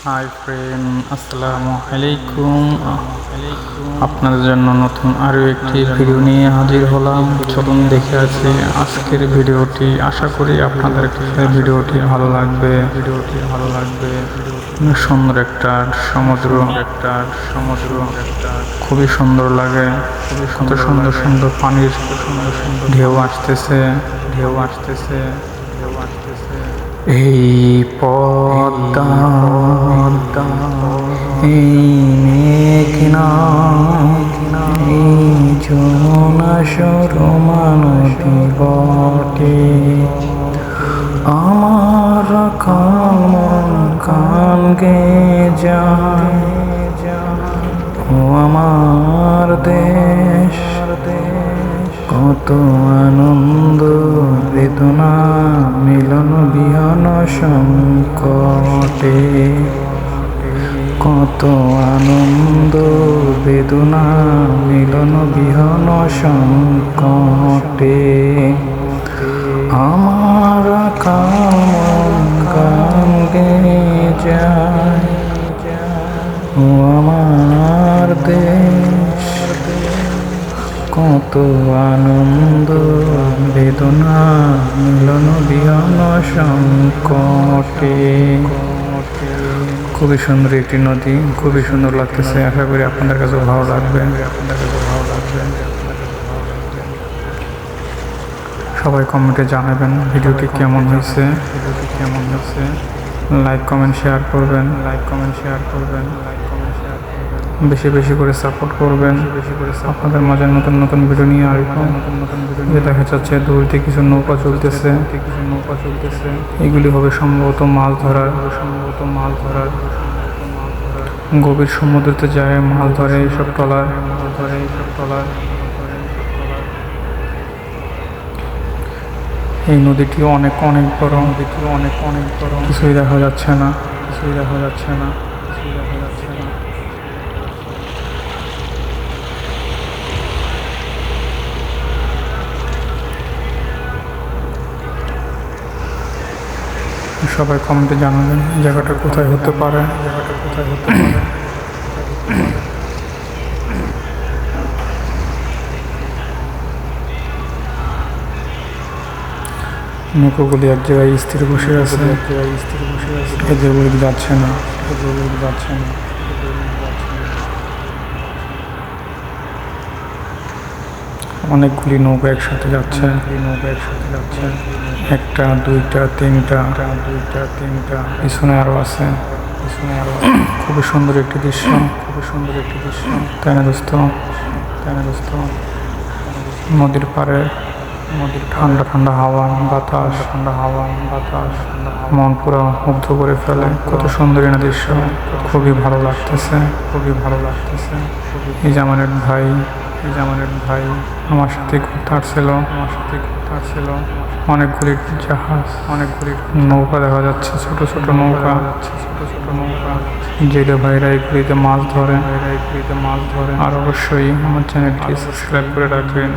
Hi friend, আসসালামু আলাইকুম। আপনাদের জন্য নতুন আরও একটি ভিডিও নিয়ে হাজির হলাম। চলুন দেখে আছি আজকের ভিডিওটি। আশা করি আপনাদের কাছে ভিডিওটি ভালো লাগবে। সুন্দর একটা সমুদ্র খুবই সুন্দর লাগে। কত সুন্দর সুন্দর পানির ঢেউ আসতেছে। এই পদ্মা, এই মেঘনা, এই যমুনা সরমানতি বটে। আমার কান গে যায়, ও আমার দেশ, কত আনন্দ বেদনা মিলন বিহন সংকটে। কত আনন্দ বেদনা মিলন বিহন সংকটে। আমার কান গে যায়, ও আমার দেশ, কত আনন্দ বেদনা মিলন বিহন সংকটে। খুবই সুন্দর একটি নদী, খুবই সুন্দর লাগতেছে। আশা করি আপনাদের কাছে ভালো লাগবে। সবাই কমেন্টে জানাবেন ভিডিওটি কেমন হয়েছে। লাইক কমেন্ট শেয়ার করবেন। বেশি বেশি করে সাপোর্ট করবেন। আপনাদের মাঝে নতুন নতুন ভিডিও নিয়ে আসবো। দেখা যাচ্ছে দূরতে কিছু নৌকা চলতেছে। এগুলি হবে সম্ভবত মাছ ধরার। গভীর সমুদ্রতে যায় মাছ ধরে এইসব ট্রলার। এই নদীটি অনেক বড়। কিছুই দেখা যাচ্ছে না। সবাই কমেন্টে জানাবেন জায়গাটা কোথায় হতে পারে। নৌকোগুলি এক জায়গায় স্থির বসে আছে। এদের ওদিক যাচ্ছে না। অনেকগুলি নৌকা একসাথে যাচ্ছে। একটা, দুইটা, তিনটা, পিছনে আরো আছে। খুবই সুন্দর একটি দৃশ্য। তাই না দোস্ত? নদীর পাড়ে ঠান্ডা হাওয়া বাতাস মন পুরো মুগ্ধ করে ফেলে। কত সুন্দর না দৃশ্য, খুবই ভালো লাগতেছে। এই জামানের ভাই আমার সাথে ঘুরতে আসছিল। অনেকগুলি জাহাজ, নৌকা দেখা যাচ্ছে, ছোট ছোট নৌকা। জেলে ভাইরা এগুলিতে মাছ ধরে। আর অবশ্যই আমার চ্যানেলটি সাবস্ক্রাইব করে রাখবেন।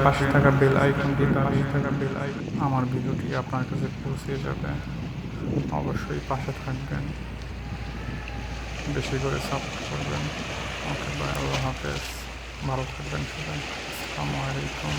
পাশে থাকা বেল আইকনটি আমার ভিডিওটি আপনার কাছে পৌঁছে যাবে। অবশ্যই পাশে থাকবেন, বেশি করে সাপোর্ট করবেন। ওকে বাই, আল্লাহ হাফেজ। ভালো থাকবেন সবাই। আসসালামু আলাইকুম।